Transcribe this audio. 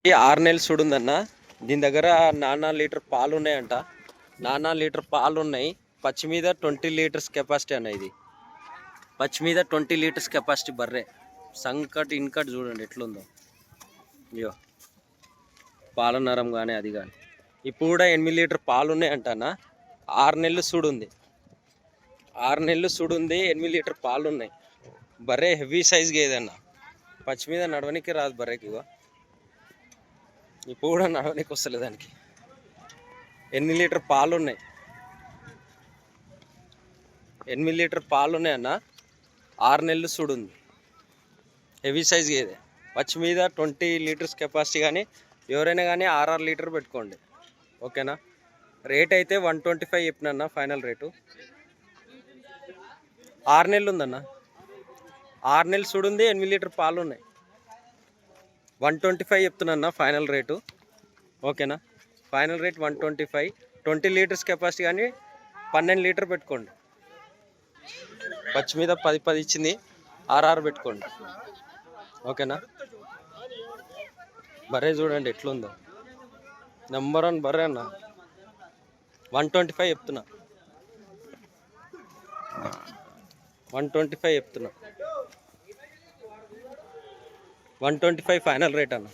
ఈ 6 నెలలు చూడుందన్న. దీని దగ్గర 4 లీటర్ పాలు ఉన్నాయంట. 4 లీటర్ పాలు ఉన్నాయి. పచ్చి మీద 20 లీటర్స్ కెపాసిటీ అన్న. ఇది పచ్చి మీద 20 లీటర్స్ కెపాసిటీ బర్రె. సంకట్ ఇన్కట్ చూడండి ఎట్లుందో. అయ్యో పాల నరం కానీ అది కానీ. ఇప్పుడు కూడా 8 లీటర్ పాలు ఉన్నాయంట అన్న. 6 నెలలు చూడుంది. 6 నెలలు చూడుంది. 8 లీటర్ పాలు ఉన్నాయి. బర్రె హెవీ సైజ్గా ఏదన్నా. పచ్చి మీద నడవనికి రాదు బర్రెకి. ఇప్పుడు కూడా నడవనికి వస్తలేదు దానికి. 8 లీటర్ పాలు ఉన్నాయి. 8 లీటర్ పాలు ఉన్నాయన్న. 6 నెలలు చూడుంది. హెవీ సైజ్ ఏదే. పచ్చి మీద 20 లీటర్స్ కెపాసిటీ. కానీ ఎవరైనా కానీ 6 లీటర్ పెట్టుకోండి, ఓకేనా. రేట్ అయితే 125 చెప్పినన్న ఫైనల్ రేటు. 6 నెలలు ఉందన్న. 6 నెలలు చూడుంది. 8 లీటర్ పాలు ఉన్నాయి. 125 చెప్తున్నా ఫైనల్ రేటు, ఓకేనా. Final rate 125. 20 litres capacity. కానీ 12 లీటర్ పెట్టుకోండి. పచ్చి మీద 10 ఇచ్చింది. 6 పెట్టుకోండి, ఓకేనా. బర్రె చూడండి ఎట్లుందో. నెంబర్ 1 బర్రె అన్న. 125 చెప్తున్నా. 125 చెప్తున్నా. 125 ఫైనల్ రేట్ అన్న.